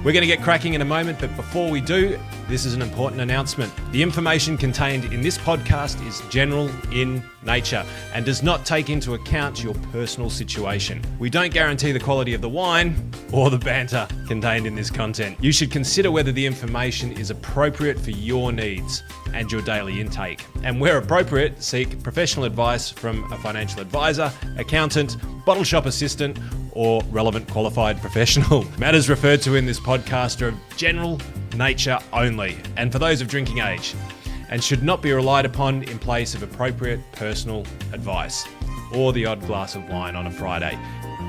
We're going to get cracking in a moment, but before we do, this is an important announcement. The information contained in this podcast is general in nature and does not take into account your personal situation. We don't guarantee the quality of the wine or the banter contained in this content. You should consider whether the information is appropriate for your needs and your daily intake. And where appropriate, seek professional advice from a financial advisor, accountant, bottle shop assistant, or relevant qualified professional. Matters referred to in this podcast are of general nature only, and for those of drinking age, and should not be relied upon in place of appropriate personal advice or the odd glass of wine on a Friday.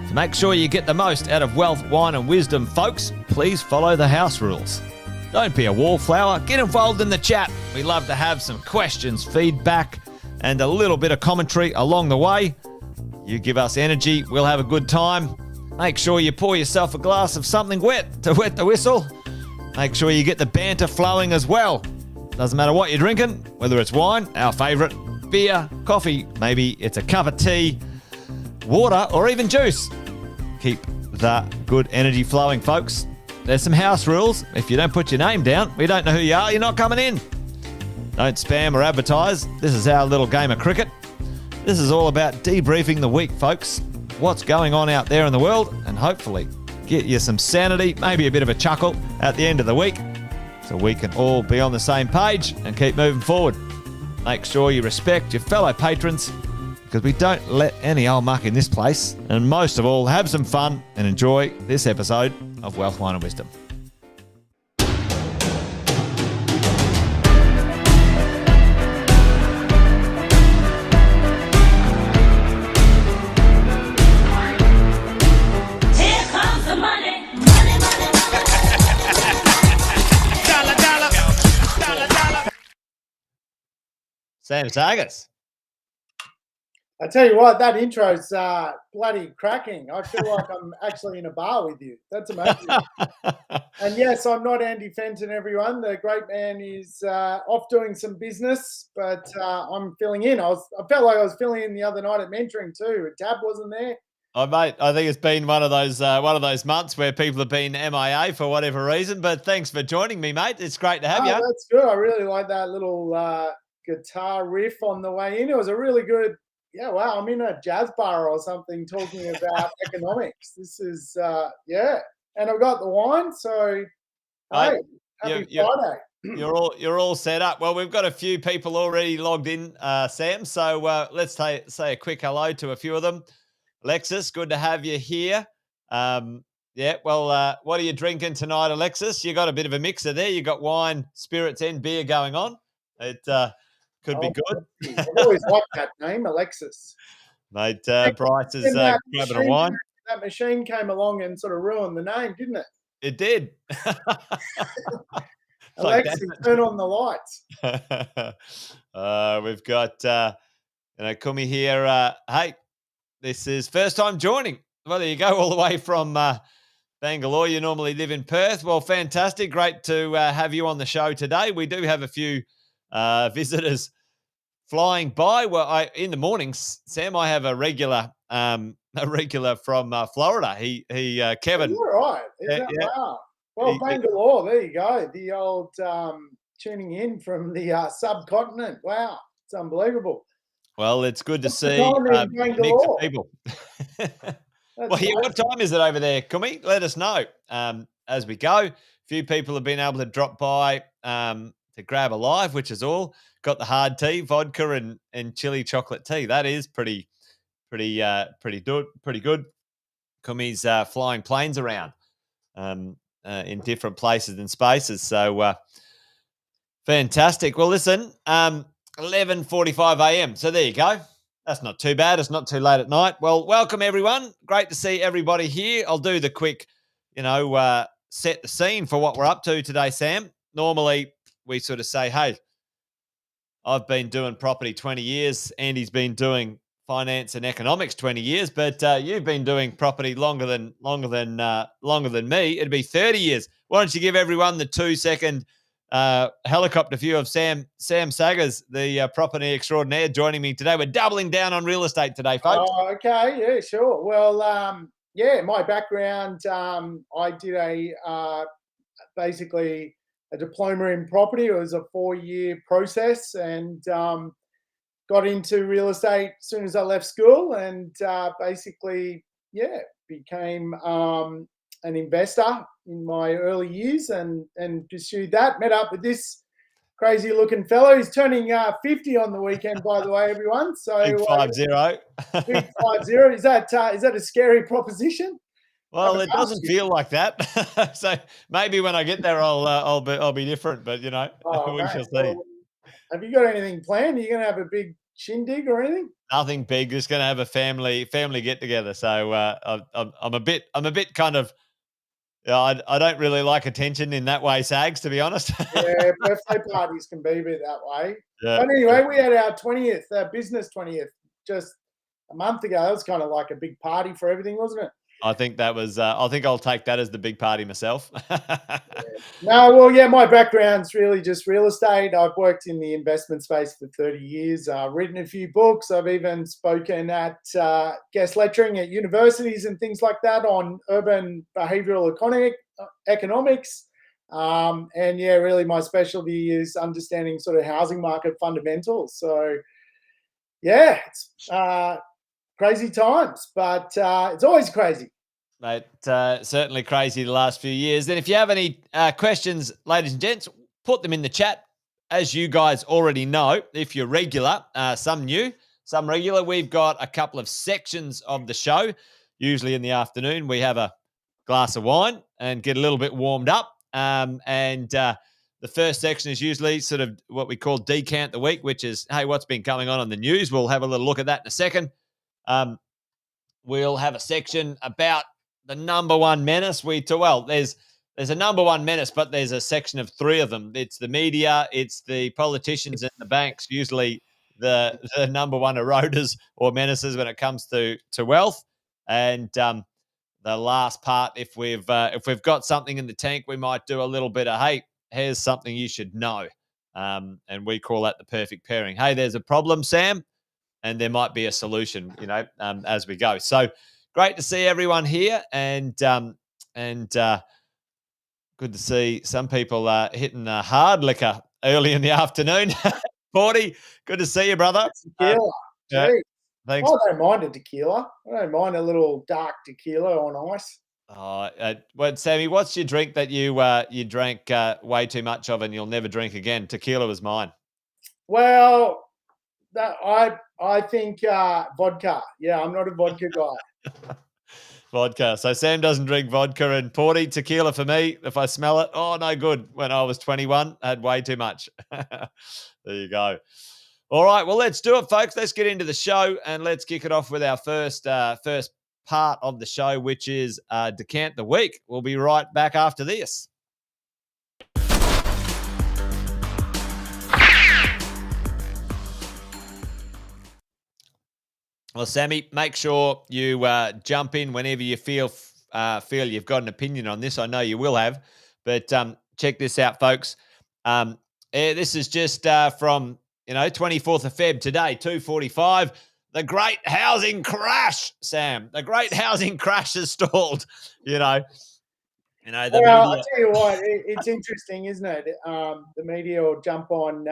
To make sure you get the most out of wealth, wine and wisdom, folks, please follow the house rules. Don't be a wallflower, get involved in the chat. We love to have some questions, feedback, and a little bit of commentary along the way. You give us energy, we'll have a good time. Make sure you pour yourself a glass of something wet to wet the whistle. Make sure you get the banter flowing as well. Doesn't matter what you're drinking, whether it's wine, our favourite, beer, coffee, maybe it's a cup of tea, water, or even juice. Keep that good energy flowing, folks. There's some house rules. If you don't put your name down, we don't know who you are, you're not coming in. Don't spam or advertise. This is our little game of cricket. This is all about debriefing the week, folks. What's going on out there in the world, and hopefully get you some sanity, maybe a bit of a chuckle at the end of the week, so we can all be on the same page and keep moving forward. Make sure you respect your fellow patrons, because we don't let any old muck in this place. And most of all, have some fun and enjoy this episode of Wealth, Wine and Wisdom. Sam Sagas. I tell you what, that intro's bloody cracking. I feel like I'm actually in a bar with you. That's amazing. And yes, I'm not Andy Fenton, everyone. The great man is off doing some business, but I'm filling in. I felt like I was filling in the other night at mentoring too. Tab wasn't there. Oh, mate, I think it's been one of those months where people have been MIA for whatever reason. But thanks for joining me, mate. It's great to have you. That's good. I really like that little guitar riff on the way in. It was a really good. Yeah, wow, I'm in a jazz bar or something talking about economics. This is, and I've got the wine, so hey, happy Friday. You're all set up. Well, we've got a few people already logged in, Sam, so let's say a quick hello to a few of them. Alexis, good to have you here. What are you drinking tonight, Alexis? You got a bit of a mixer there. You got wine, spirits and beer going on. It could be good. I've always liked that name, Alexis. Mate, Bryce is grabbing a wine. That machine came along and sort of ruined the name, didn't it? It did. Alexis, turn on the lights. We've got, Kumi here. Hey, this is first time joining. Well, there you go, all the way from Bangalore. You normally live in Perth. Well, fantastic. Great to have you on the show today. We do have a few visitors flying by. Well, in the mornings, Sam, I have a regular from Florida. Kevin. You're right. Wow. Well, Bangalore, there you go. The old tuning in from the subcontinent. Wow, it's unbelievable. Well, it's good to see a mix of people. What time is it over there, Kumi? Let us know as we go. A few people have been able to drop by to grab a live, which is all. Got the hard tea, vodka and chili chocolate tea. That is pretty good. Kumi's flying planes around in different places and spaces. So fantastic. Well, listen, 11:45 a.m. So there you go. That's not too bad. It's not too late at night. Well, welcome everyone. Great to see everybody here. I'll do the quick, set the scene for what we're up to today, Sam. Normally we sort of say, hey, I've been doing property 20 years. Andy's been doing finance and economics 20 years, but you've been doing property longer than me. It'd be 30 years. Why don't you give everyone the 2-second helicopter view of Sam Saggers, the property extraordinaire, joining me today. We're doubling down on real estate today, folks. Oh, okay. Yeah, sure. Well, my background, I did a basically a diploma in property. It was a 4-year process, and got into real estate as soon as I left school, and basically, became an investor in my early years, and pursued that. Met up with this crazy looking fellow. He's turning 50 on the weekend, by the way, everyone. So Big 50. big 50. Is that a scary proposition? Well, it doesn't feel like that. So maybe when I get there, I'll be different. But we shall see. Well, have you got anything planned? Are you going to have a big shindig or anything? Nothing big. Just going to have a family get together. So I'm a bit kind of. I don't really like attention in that way, Sags, to be honest. Yeah, birthday parties can be a bit that way. Yeah. But anyway, we had our 20th, business 20th, just a month ago. That was kind of like a big party for everything, wasn't it? I think that was. I think I'll take that as the big party myself. No, well, yeah, my background's really just real estate. I've worked in the investment space for 30 years. I've written a few books. I've even spoken at guest lecturing at universities and things like that on urban behavioural economics. And yeah, really my specialty is understanding sort of housing market fundamentals. So yeah, it's crazy times, but it's always crazy. Mate, certainly crazy the last few years. And if you have any questions, ladies and gents, put them in the chat. As you guys already know, if you're regular, some new, some regular, we've got a couple of sections of the show. Usually in the afternoon, we have a glass of wine and get a little bit warmed up. The first section is usually sort of what we call Decant the Week, which is, hey, what's been going on in the news? We'll have a little look at that in a second. We'll have a section about the number one menace. There's a number one menace, but there's a section of three of them. It's the media, it's the politicians, and the banks. Usually, the number one eroders or menaces when it comes to wealth. And the last part, if we've got something in the tank, we might do a little bit of, hey, here's something you should know, and we call that the perfect pairing. Hey, there's a problem, Sam, and there might be a solution, as we go. So great to see everyone here, and good to see some people hitting hard liquor early in the afternoon. Porty, good to see you, brother. Tequila. Thanks. I don't mind a tequila. I don't mind a little dark tequila on ice. Sammy, what's your drink that you drank way too much of and you'll never drink again? Tequila was mine. Well, I think vodka. Yeah, I'm not a vodka guy. Vodka. So Sam doesn't drink vodka, and Porty, tequila for me. If I smell it, oh, no good. When I was 21, I had way too much. There you go. All right, well, let's do it, folks. Let's get into the show, and let's kick it off with our first part of the show, which is Decant the Week. We'll be right back after this. Well, Sammy, make sure you jump in whenever you feel you've got an opinion on this. I know you will have, but check this out, folks. This is just from 24th of Feb today, 2:45. The great housing crash, Sam. The great housing crash has stalled. Well, I'll tell you what, it's interesting, isn't it? The media will jump on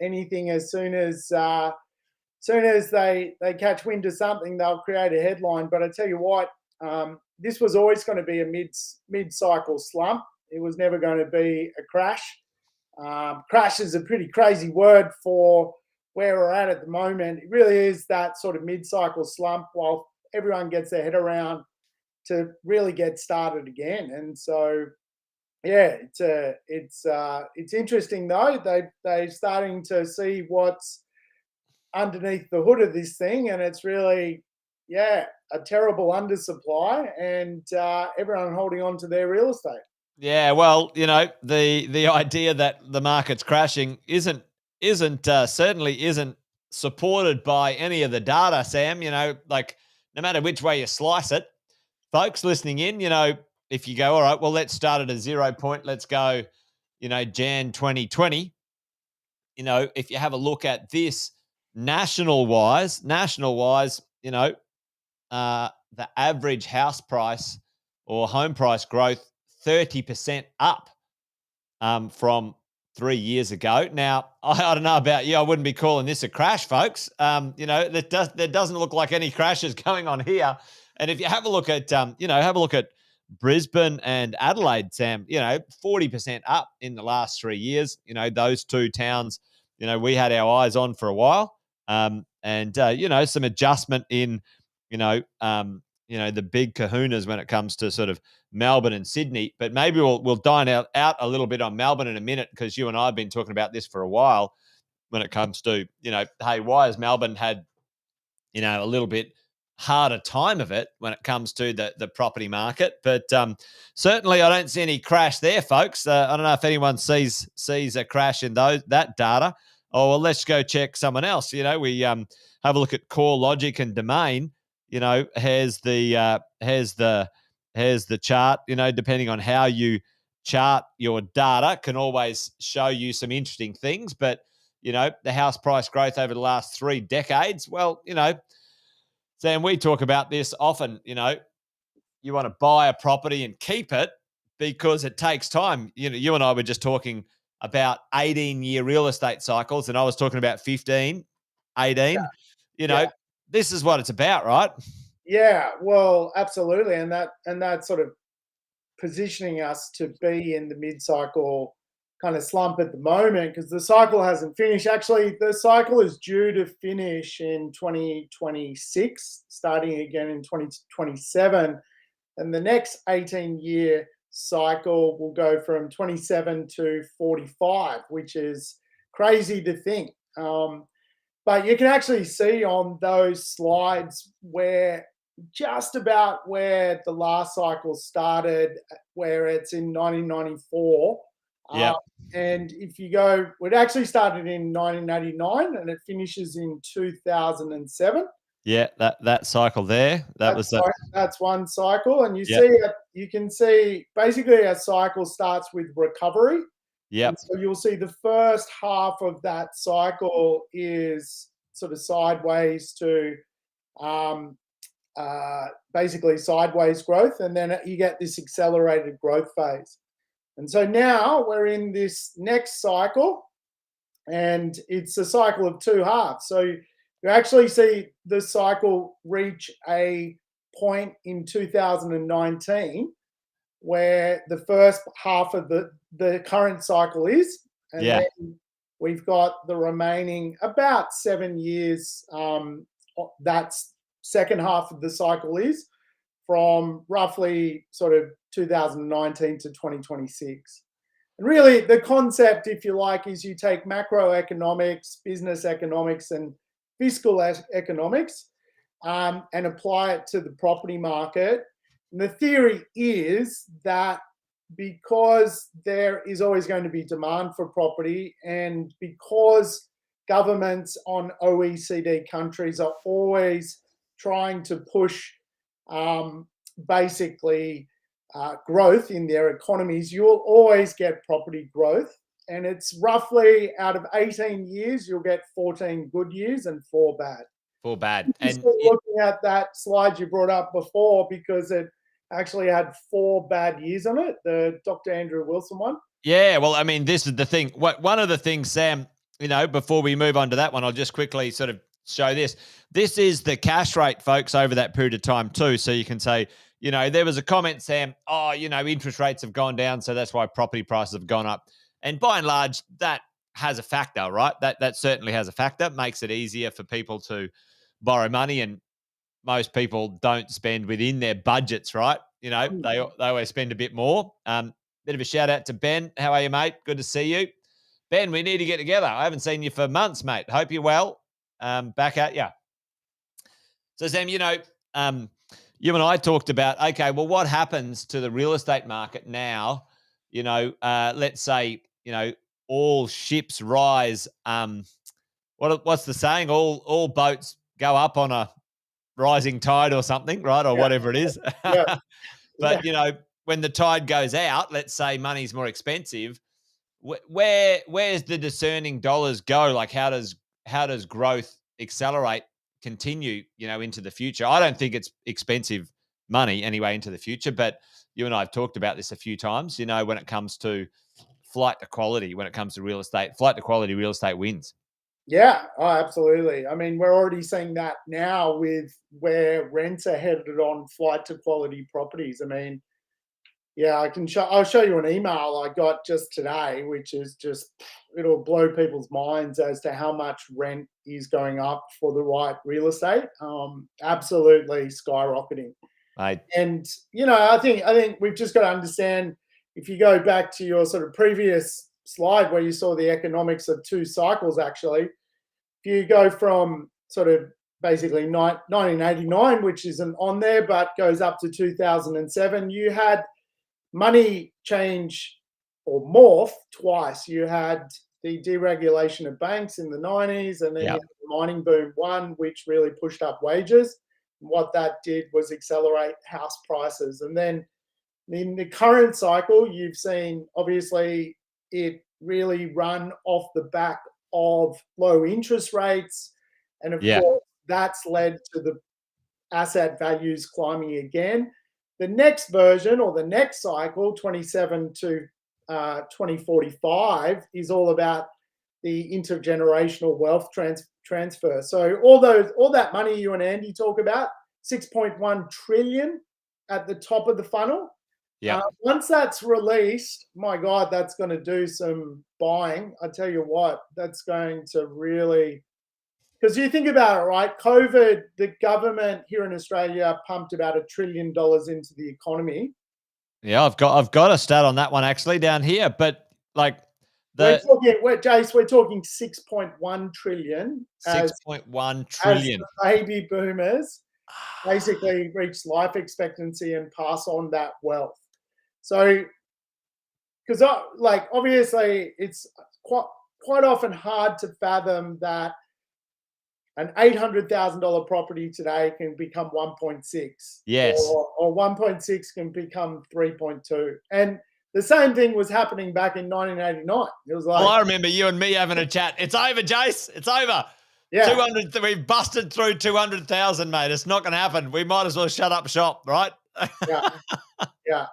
anything as soon as they catch wind of something, they'll create a headline. But I tell you what, this was always going to be a mid-cycle slump. It was never going to be a crash. Crash is a pretty crazy word for where we're at the moment. It really is that sort of mid-cycle slump while everyone gets their head around to really get started again. And so, yeah, it's interesting though. They're starting to see what's underneath the hood of this thing, and it's really, a terrible undersupply, and everyone holding on to their real estate. Yeah, well, the idea that the market's crashing certainly isn't supported by any of the data, Sam. No matter which way you slice it, folks listening in, if you go, all right, well, let's start at a 0 point. Let's go, Jan 2020. If you have a look at this national wise, the average house price or home price growth, 30% up from 3 years ago. Now, I don't know about you. I wouldn't be calling this a crash, folks. There doesn't look like any crashes going on here. And if you have a look at, Brisbane and Adelaide, Sam, 40% up in the last 3 years. Those two towns, we had our eyes on for a while. Some adjustment in, the big kahunas when it comes to sort of Melbourne and Sydney. But maybe we'll dine out a little bit on Melbourne in a minute, because you and I have been talking about this for a while when it comes to, hey, why has Melbourne had, a little bit harder time of it when it comes to the property market? But certainly I don't see any crash there, folks. I don't know if anyone sees a crash in that data. Oh, well, let's go check someone else. We have a look at Core Logic and Domain. Here's the chart. Depending on how you chart your data, can always show you some interesting things. But the house price growth over the last 3 decades. Well, Sam, we talk about this often. You want to buy a property and keep it because it takes time. You and I were just talking about 18-year real estate cycles, and I was talking about 15, 18. This is what it's about, right? Yeah, well, absolutely. And that sort of positioning us to be in the mid-cycle kind of slump at the moment, because the cycle hasn't finished. Actually, the cycle is due to finish in 2026, starting again in 2027. And the next 18-year cycle will go from 27 to 45, which is crazy to think. But you can actually see on those slides where just about where the last cycle started, where it's in 1994. Yeah. And if you go, it actually started in 1989 and it finishes in 2007. Yeah, that cycle there. That's one cycle, and you can see basically a cycle starts with recovery. Yeah. So you'll see the first half of that cycle is sort of sideways to basically sideways growth, and then you get this accelerated growth phase. And so now we're in this next cycle, and it's a cycle of 2 halves. So you actually see the cycle reach a point in 2019 where the first half of the current cycle is, and then we've got the remaining about 7 years. That's second half of the cycle is from roughly sort of 2019 to 2026. And really the concept, if you like, is you take macroeconomics, business economics, and fiscal economics and apply it to the property market. And the theory is that because there is always going to be demand for property, and because governments on OECD countries are always trying to push growth in their economies, you'll always get property growth. And it's roughly out of 18 years, you'll get 14 good years and 4 bad. 4 bad. And looking at that slide you brought up before, because it actually had 4 bad years on it, the Dr. Andrew Wilson one. Yeah, well, I mean, this is the thing. One of the things, Sam, before we move on to that one, I'll just quickly sort of show this. This is the cash rate, folks, over that period of time too. So you can say, there was a comment, Sam, interest rates have gone down, so that's why property prices have gone up. And by and large, that has a factor, right? That certainly has a factor. Makes it easier for people to borrow money, and most people don't spend within their budgets, right? They always spend a bit more. Bit of a shout out to Ben. How are you, mate? Good to see you. Ben, we need to get together. I haven't seen you for months, mate. Hope you're well. Back at you. So, Sam, you and I talked about, okay, well, what happens to the real estate market now? Let's say, all ships rise. What's the saying? All boats go up on a rising tide or something, right? Or whatever it is. Yeah. But, when the tide goes out, let's say money's more expensive, where's the discerning dollars go? Like, how does growth accelerate, continue, into the future? I don't think it's expensive money anyway into the future, but you and I have talked about this a few times, when it comes to flight to quality when it comes to real estate. Flight to quality real estate wins. Yeah, oh, absolutely. I mean, we're already seeing that now with where rents are headed on flight to quality properties. I mean, yeah, I'll show you an email I got just today, which is just, it'll blow people's minds as to how much rent is going up for the right real estate. Absolutely skyrocketing. Mate. And I think we've just got to understand, if you go back to your sort of previous slide where you saw the economics of two cycles, actually, if you go from sort of basically 1989, which isn't on there, but goes up to 2007, you had money change or morph twice. You had the deregulation of banks in the 90s, and then you had the mining boom one, which really pushed up wages. What that did was accelerate house prices. And then in the current cycle, you've seen, obviously, it really run off the back of low interest rates. And of course, that's led to the asset values climbing again. The next version, or the next cycle, 27 to 2045, is all about the intergenerational wealth transfer. So all that money you and Andy talk about, 6.1 trillion at the top of the funnel. Yeah. Once that's released, my God, that's going to do some buying. I tell you what, that's going to really, because you think about it, right? COVID, the government here in Australia pumped about $1 trillion into the economy. Yeah, I've got a stat on that one actually down here, but like Jace, we're talking 6.1 trillion. 6.1 trillion. As baby boomers basically reach life expectancy and pass on that wealth. So, because obviously it's quite often hard to fathom that an $800,000 property today can become 1.6. Yes. Or 1.6 can become 3.2. And the same thing was happening back in 1989. It was like, I remember you and me having a chat. It's over, Jace. It's over. Yeah. 200. We've busted through 200,000, mate. It's not going to happen. We might as well shut up shop, right? Yeah. Yeah.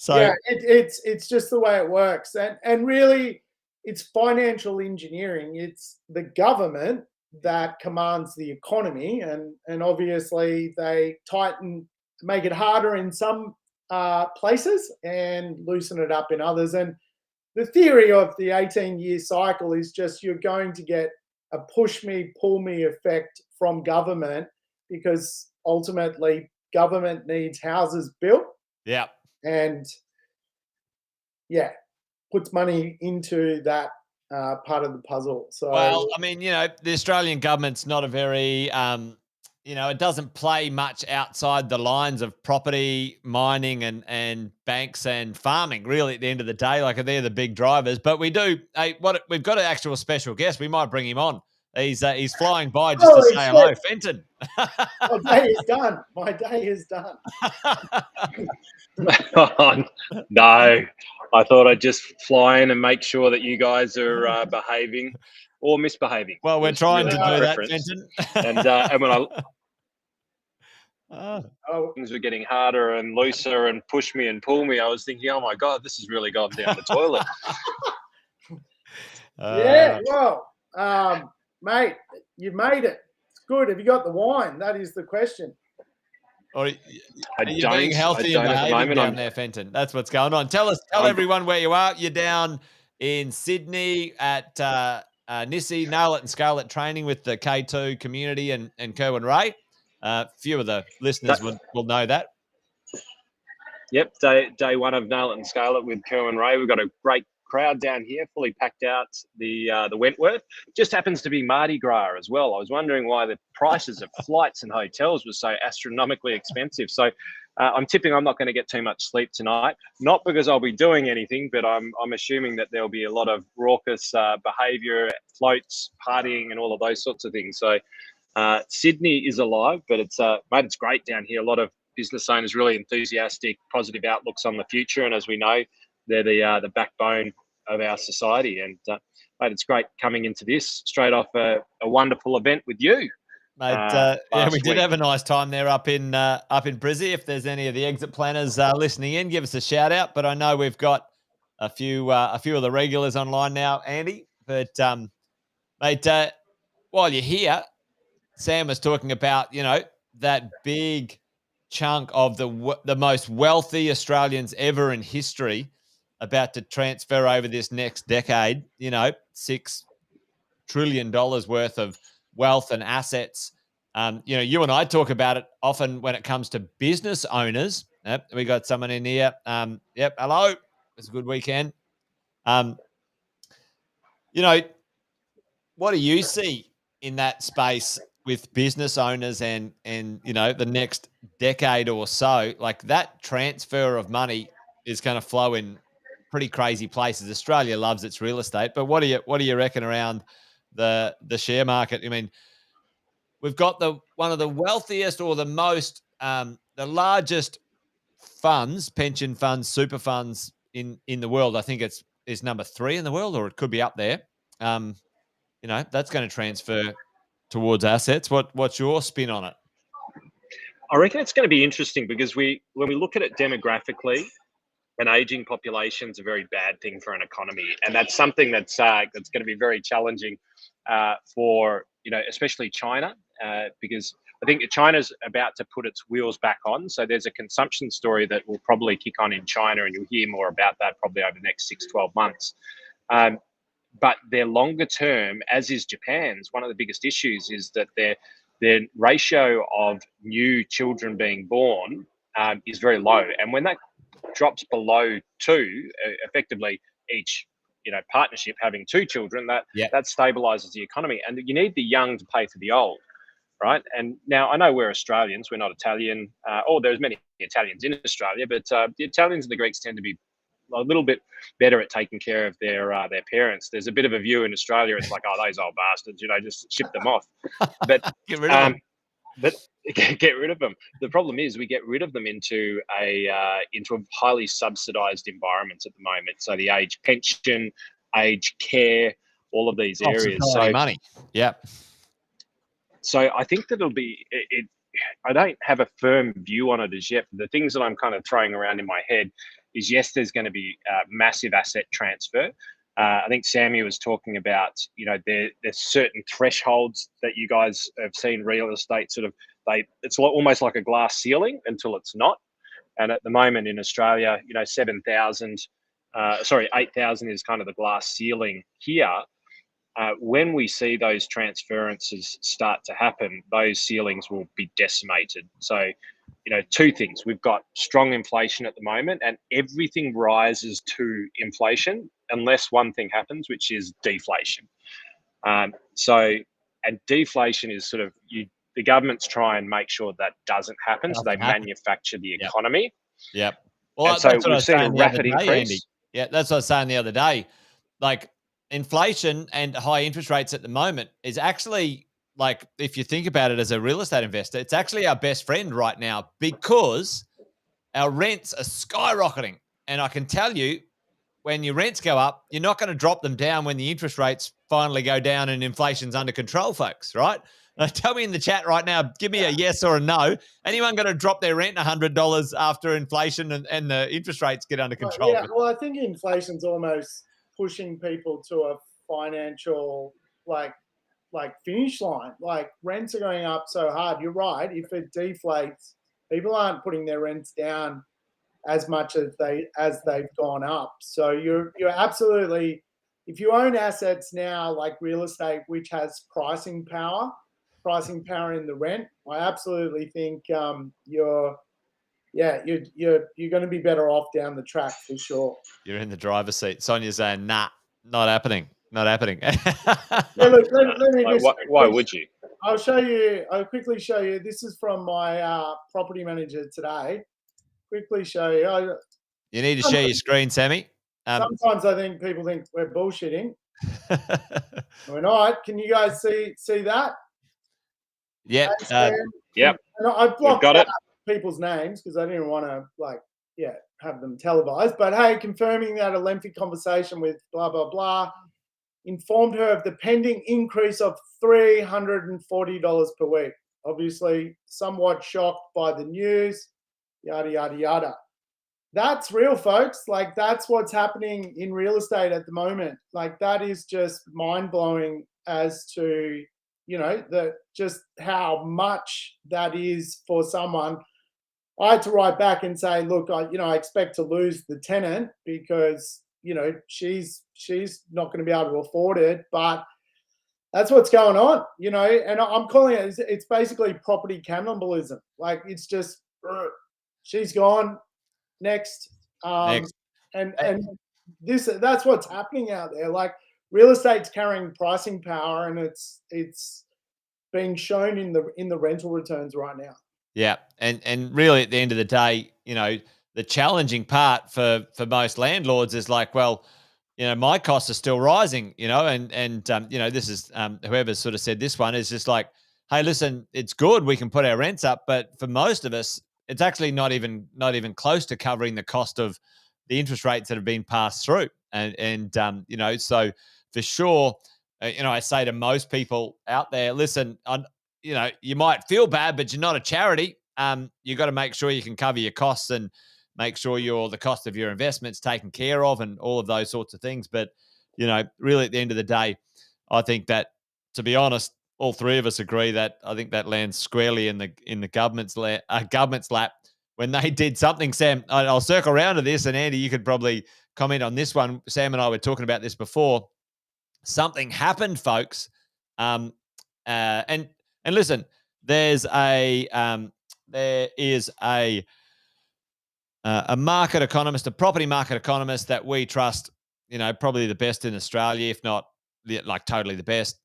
So yeah, it's just the way it works. And really, it's financial engineering. It's the government that commands the economy, and obviously they make it harder in some places and loosen it up in others. And the theory of the 18-year cycle is just you're going to get a push me, pull me effect from government, because ultimately government needs houses built. Yeah. And puts money into that part of the puzzle. So, well, I mean, the Australian government's not a very, it doesn't play much outside the lines of property, mining, and banks and farming. Really, at the end of the day, like they're the big drivers. But we do. We've got an actual special guest. We might bring him on. He's flying by just to say hello, Fenton. My day is done. My day is done. No, I thought I'd just fly in and make sure that you guys are behaving or misbehaving. Well, we're trying to do that, Fenton. And when things were getting harder and looser and push me and pull me, I was thinking, oh my God, this has really gone down the toilet. Mate, you've made it. It's good. Have you got the wine? That is the question. Or are you being healthy and behaving down there, Fenton? That's what's going on. Tell everyone where you are. You're down in Sydney at Nissi, Nail It and Scale It training with the K2 community and Kerwin Ray. Few of the listeners will know that. Yep, day one of Nail It and Scale It with Kerwin Ray. We've got a great crowd down here, fully packed out the Wentworth. Just happens to be Mardi Gras as well. I was wondering why the prices of flights and hotels were so astronomically expensive. So I'm tipping I'm not going to get too much sleep tonight. Not because I'll be doing anything, but I'm assuming that there'll be a lot of raucous behaviour, floats, partying, and all of those sorts of things. So Sydney is alive, but it's great down here. A lot of business owners really enthusiastic, positive outlooks on the future, and as we know, they're the backbone of our society. And mate, it's great coming into this straight off a wonderful event with you. Mate, we did have a nice time there up in Brizzy. If there's any of the exit planners listening in, give us a shout out. But I know we've got a few of the regulars online now, Andy. But mate, while you're here, Sam was talking about that big chunk of the most wealthy Australians ever in history about to transfer over this next decade. $6 trillion worth of wealth and assets. You and I talk about it often when it comes to business owners. Yep, we got someone in here. Yep, hello. It's a good weekend. What do you see in that space with business owners and the next decade or so? Like that transfer of money is going to flow in pretty crazy places. Australia loves its real estate, but what do you reckon around the share market? I mean, we've got one of the wealthiest or the most the largest funds, pension funds, super funds in the world. I think is number 3 in the world, or it could be up there. That's going to transfer towards assets. What's your spin on it? I reckon it's going to be interesting because when we look at it demographically, an aging population is a very bad thing for an economy, and that's something that's going to be very challenging for especially China, because I think China's about to put its wheels back on. So there's a consumption story that will probably kick on in China, and you'll hear more about that probably over the next 6-12 months. But their longer term, as is Japan's, one of the biggest issues is that their ratio of new children being born is very low, and when that drops below 2, effectively each partnership having 2 children, that stabilizes the economy. And you need the young to pay for the old, right? And now I know we're Australians, we're not Italian, or there's many Italians in Australia, but the Italians and the Greeks tend to be a little bit better at taking care of their parents. There's a bit of a view in Australia, it's like, oh, those old bastards, just ship them off. But get rid of them. But get rid of them. The problem is we get rid of them into a highly subsidised environment at the moment. So the age pension, age care, all of these areas. So money. Yeah. So I think that it'll be it. I don't have a firm view on it as yet. The things that I'm kind of throwing around in my head is, yes, there's going to be massive asset transfer. I think Sammy was talking about, there's certain thresholds that you guys have seen real estate it's almost like a glass ceiling until it's not. And at the moment in Australia, 8,000 is kind of the glass ceiling here. When we see those transferences start to happen, those ceilings will be decimated. So, 2 things. We've got strong inflation at the moment, and everything rises to inflation unless one thing happens, which is deflation. And deflation is sort of the governments try and make sure that doesn't happen, so they manufacture the economy. Yep. Well, and so we've seen a rapid increase. Andy. Yeah, that's what I was saying the other day. Like, inflation and high interest rates at the moment is actually, like, if you think about it as a real estate investor, it's actually our best friend right now because our rents are skyrocketing. And I can tell you, when your rents go up, you're not going to drop them down when the interest rates finally go down and inflation's under control, folks, right? Now, tell me in the chat right now, give me a yes or a no. Anyone going to drop their rent $100 after inflation and the interest rates get under control? Yeah, well, I think inflation's almost pushing people to a financial like finish line. Like, rents are going up so hard. You're right. If it deflates, people aren't putting their rents down as much as they've gone up. So you're absolutely, if you own assets now like real estate, which has pricing power in the rent, I absolutely think you're going to be better off down the track for sure. You're in the driver's seat. Sonia's saying, nah, not happening. Not happening. Yeah, look, let me just, why would you? I'll quickly show you. This is from my property manager today. Quickly show you. You need to share your screen, Sammy. Sometimes I think people think we're bullshitting. We're not. Can you guys see that? Yeah. Yep. And I blocked got out it. people's names because I didn't want to have them televised. But hey, confirming that a lengthy conversation with blah blah blah informed her of the pending increase of $340 per week. Obviously, somewhat shocked by the news. Yada yada yada. That's real, folks. Like, that's what's happening in real estate at the moment. Like, that is just mind blowing as to, just how much that is for someone. I had to write back and say, look, I expect to lose the tenant because, she's not going to be able to afford it. But that's what's going on, and I'm calling it's basically property cannibalism. Like, it's just, she's gone, next. Next. And that's what's happening out there. Like, real estate's carrying pricing power, and it's being shown in the rental returns right now. Yeah, and really at the end of the day, the challenging part for most landlords is like, well, my costs are still rising, and this is whoever sort of said this one is just like, hey, listen, it's good we can put our rents up, but for most of us, it's actually not even close to covering the cost of the interest rates that have been passed through, and so for sure, I say to most people out there, listen, you might feel bad, but you're not a charity. You got to make sure you can cover your costs and make sure the cost of your investments taken care of and all of those sorts of things. But, really at the end of the day, I think that, to be honest, all three of us agree that I think that lands squarely in the government's lap when they did something. Sam, I'll circle around to this, and Andy, you could probably comment on this one. Sam and I were talking about this before. Something happened, folks. And listen, there is a market economist, a property market economist that we trust, probably the best in Australia, if not like totally the best,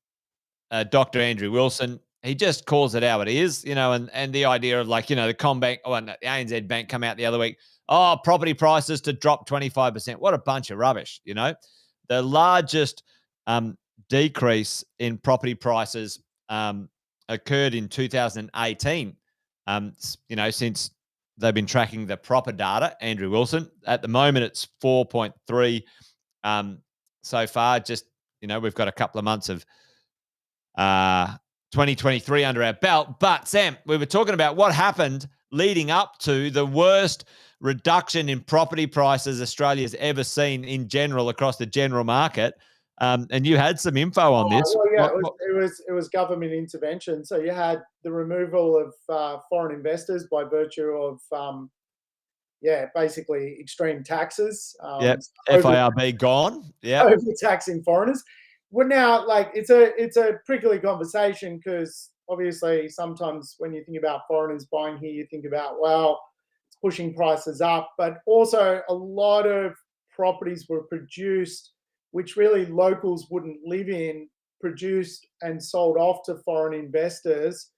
Dr. Andrew Wilson. He just calls it how it is, and the idea of, like, the Combank, the ANZ Bank come out the other week, property prices to drop 25%. What a bunch of rubbish, The largest decrease in property prices occurred in 2018, since they've been tracking the proper data, Andrew Wilson. At the moment, it's 4.3 so far. Just, we've got a couple of months of 2023 under our belt. But, Sam, we were talking about what happened leading up to the worst reduction in property prices Australia's ever seen in general across the general market. And you had some info on this. Well, yeah, it was government intervention. So you had the removal of foreign investors by virtue of basically extreme taxes. FIRB gone. Yeah, overtaxing foreigners. Well, now, like, it's a prickly conversation because obviously sometimes when you think about foreigners buying here, you think about, well, it's pushing prices up, but also a lot of properties were produced which really locals wouldn't live in, produced and sold off to foreign investors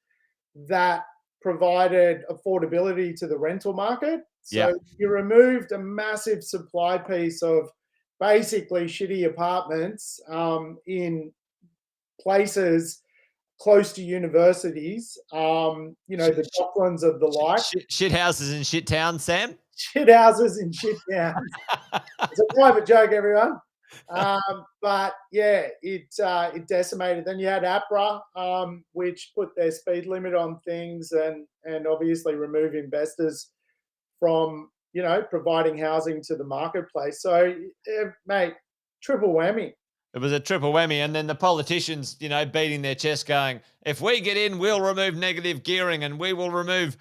that provided affordability to the rental market. So you removed a massive supply piece of basically shitty apartments in places close to universities, the Docklands of the like. Shit houses in shit towns, Sam? Shit houses in shit towns. It's a private joke, everyone. But yeah, it decimated. Then you had APRA, which put their speed limit on things and obviously remove investors from, providing housing to the marketplace. So, mate, triple whammy. It was a triple whammy. And then the politicians, beating their chest going, if we get in, we'll remove negative gearing and we will remove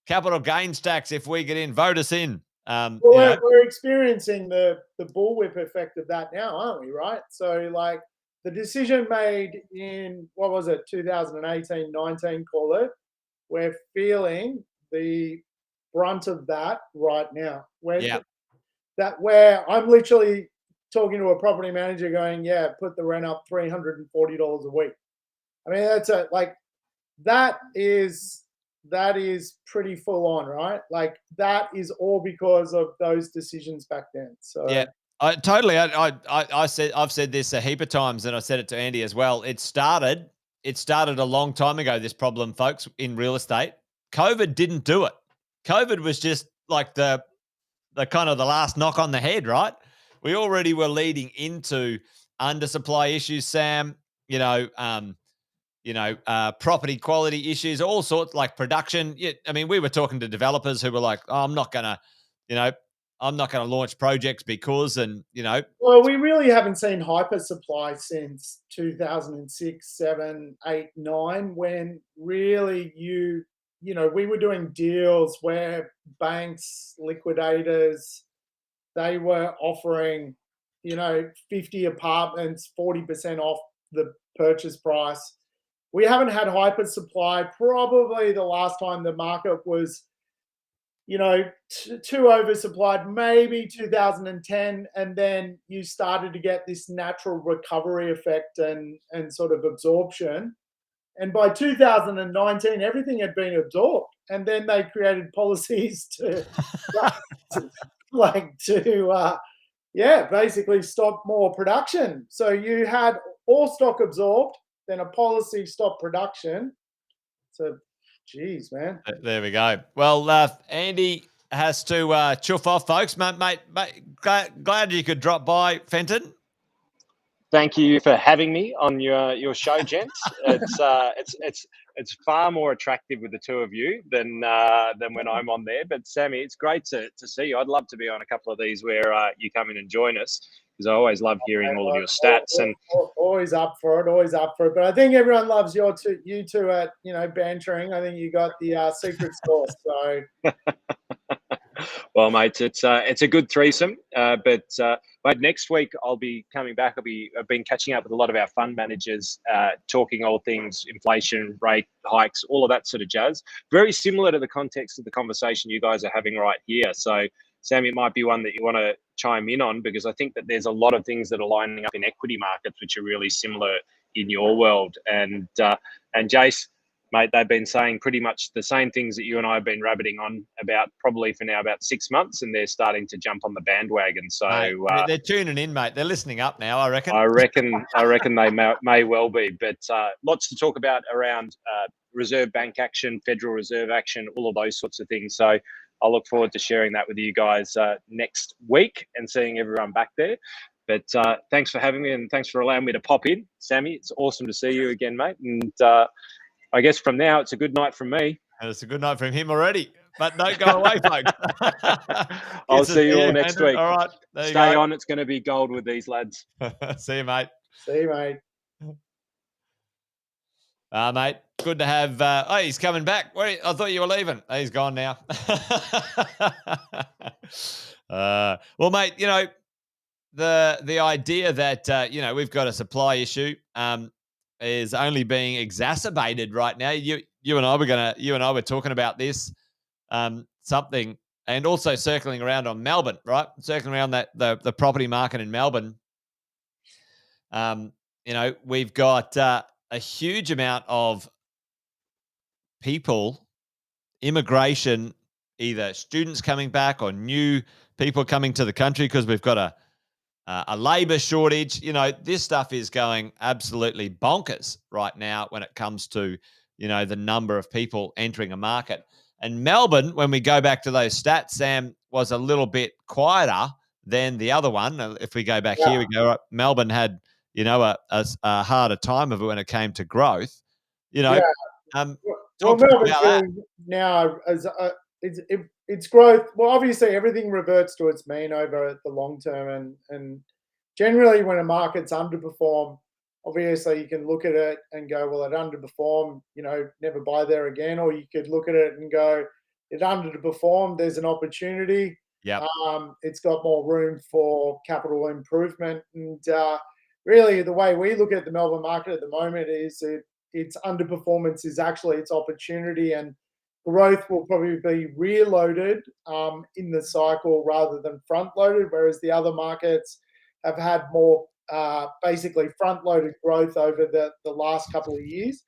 capital gains tax if we get in. Vote us in. We're experiencing the bullwhip effect of that now, aren't we, right? So, like, the decision made in, 2018, 19, call it, we're feeling the brunt of that right now. Where I'm literally talking to a property manager going, put the rent up $340 a week. I mean, that is pretty full on, right? Like, that is all because of those decisions back then. So yeah, I've said this a heap of times, and I said it to Andy as well. It started a long time ago, this problem, folks, in real estate. COVID didn't do it. COVID was just like the kind of the last knock on the head, right? We already were leading into undersupply issues, Sam, property quality issues, all sorts, like production. Yeah, I mean, we were talking to developers who were like, I'm not going to, I'm not going to launch projects because, and Well, we really haven't seen hyper supply since 2006, 7, 8, 9, when really we were doing deals where banks, liquidators, they were offering, 50 apartments, 40% off the purchase price. We haven't had hyper supply. Probably the last time the market was too oversupplied, maybe 2010, and then you started to get this natural recovery effect and sort of absorption. And by 2019, everything had been absorbed, and then they created policies to, basically stop more production. So you had all stock absorbed, then a policy stop production. So, geez, man. There we go. Well, Andy has to chuff off, folks. Mate, glad you could drop by, Fenton. Thank you for having me on your show, gents. It's far more attractive with the two of you than when I'm on there. But Sammy, it's great to see you. I'd love to be on a couple of these where you come in and join us, because I always love hearing all of your stats. And always up for it. But I think everyone loves you two at bantering. I think you got the secret sauce. So. Well, mate, it's a good threesome. But next week I'll be coming back. I've been catching up with a lot of our fund managers, talking all things inflation, rate hikes, all of that sort of jazz. Very similar to the context of the conversation you guys are having right here. So, Sammy, it might be one that you want to chime in on, because I think that there's a lot of things that are lining up in equity markets which are really similar in your world. And Jace, mate, they've been saying pretty much the same things that you and I have been rabbiting on about probably for now about 6 months, and they're starting to jump on the bandwagon. So mate, they're tuning in, mate. They're listening up now, I reckon. I reckon they may well be. But lots to talk about around Reserve Bank action, Federal Reserve action, all of those sorts of things. So I'll look forward to sharing that with you guys next week and seeing everyone back there. But thanks for having me, and thanks for allowing me to pop in. Sammy, it's awesome to see you again, mate. And I guess from now, it's a good night from me. And it's a good night from him already. But don't go away, folks. I'll see you all next week. All right. Stay on. It's going to be gold with these lads. See you, mate. See you, mate. Mate, good to have. Oh, he's coming back. Wait, I thought you were leaving. Oh, he's gone now. Well, mate, the idea that we've got a supply issue is only being exacerbated right now. You and I were talking about this something, and also circling around on Melbourne, right? Circling around the property market in Melbourne. We've got a huge amount of people, immigration, either students coming back or new people coming to the country because we've got a labor shortage. This stuff is going absolutely bonkers right now when it comes to, the number of people entering a market. And Melbourne, when we go back to those stats, Sam, was a little bit quieter than the other one. If we go back here, we go, right, Melbourne had, a harder time of it when it came to growth. Melbourne's really now as it's growth. Well, obviously everything reverts to its mean over the long term, and generally when a market's underperformed, obviously you can look at it and go, well, it underperformed, never buy there again. Or you could look at it and go, it underperformed, there's an opportunity. Yeah. It's got more room for capital improvement. And really the way we look at the Melbourne market at the moment is its underperformance is actually its opportunity, and growth will probably be rear-loaded in the cycle rather than front-loaded, whereas the other markets have had more basically front-loaded growth over the last couple of years.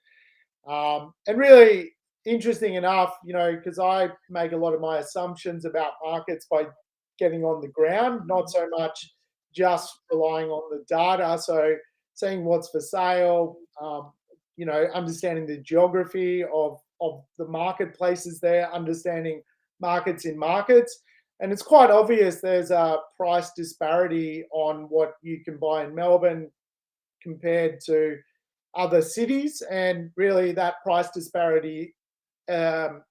And really interesting enough, because I make a lot of my assumptions about markets by getting on the ground, not so much just relying on the data. So seeing what's for sale, understanding the geography of the marketplaces there, understanding markets in markets. And it's quite obvious there's a price disparity on what you can buy in Melbourne compared to other cities. And really that price disparity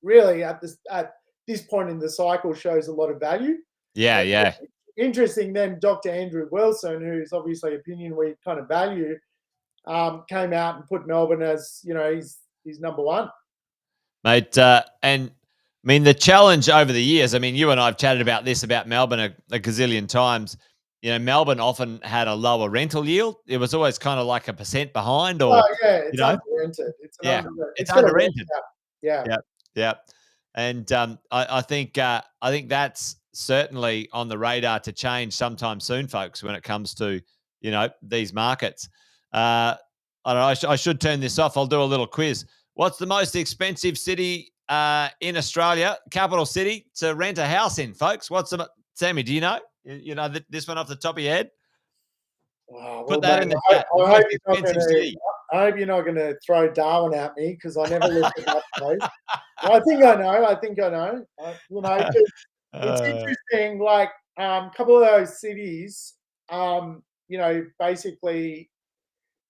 really at this point in the cycle shows a lot of value. Yeah, yeah. Interesting. Then Dr. Andrew Wilson, who's obviously opinion we kind of value, came out and put Melbourne as he's number one. Mate, and I mean, the challenge over the years, I mean, you and I have chatted about this, about Melbourne a gazillion times. Melbourne often had a lower rental yield. It was always kind of like a percent behind, or, Oh yeah, it's under-rented. yeah, It's under got a rent rented. cap. Yeah. Yeah, yeah. And I think that's certainly on the radar to change sometime soon, folks, when it comes to, these markets. I don't know, I should turn this off. I'll do a little quiz. What's the most expensive city in Australia, capital city, to rent a house in, folks? Sammy, do you know? You know this one off the top of your head? Oh, Put well, that mate, in the chat. The most expensive city. I hope you're not going to throw Darwin at me, because I never looked at that place. Well, I think I know. It's interesting. Like a couple of those cities, basically,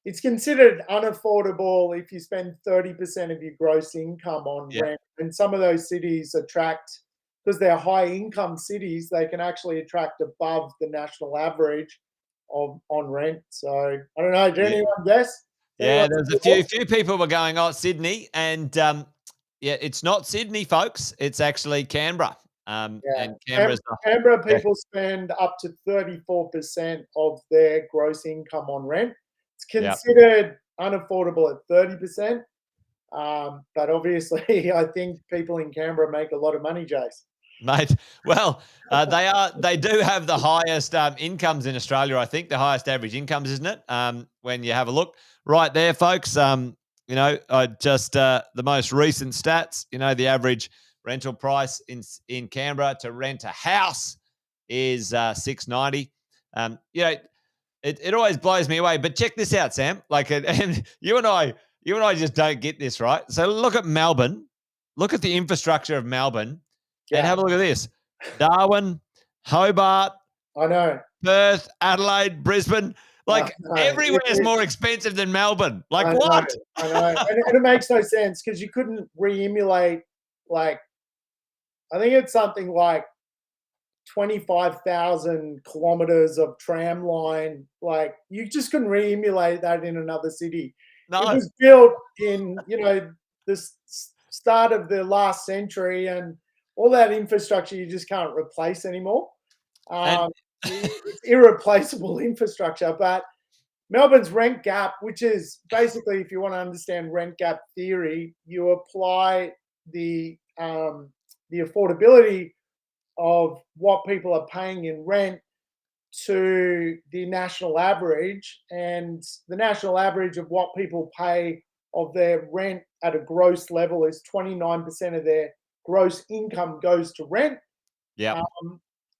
it's considered unaffordable if you spend 30% of your gross income on rent. And some of those cities attract, because they're high income cities, they can actually attract above the national average on rent. So I don't know. Did anyone guess? Yeah, there's a few people were going, oh, Sydney, and it's not Sydney, folks. It's actually Canberra. And Canberra people spend up to 34% of their gross income on rent. It's considered unaffordable at 30%. But obviously, I think people in Canberra make a lot of money, Jace. Mate, well, they do have the highest incomes in Australia. I think the highest average incomes, isn't it? When you have a look right there, folks. The most recent stats. The average rental price in Canberra to rent a house is $690. It always blows me away. But check this out, Sam. And you and I just don't get this, right? So look at Melbourne. Look at the infrastructure of Melbourne. Yeah. And have a look at this. Darwin, Hobart, I know. Perth, Adelaide, Brisbane. Everywhere is more expensive than Melbourne. What? I know. And it makes no sense, because you couldn't re-emulate, I think it's something like 25,000 kilometers of tram line. You just couldn't re-emulate that in another city. No. It was built in, the start of the last century, and all that infrastructure you just can't replace anymore. It's irreplaceable infrastructure. But Melbourne's rent gap, which is basically, if you want to understand rent gap theory, you apply the affordability of what people are paying in rent to the national average, and the national average of what people pay of their rent at a gross level is 29% of their gross income goes to rent. Yeah.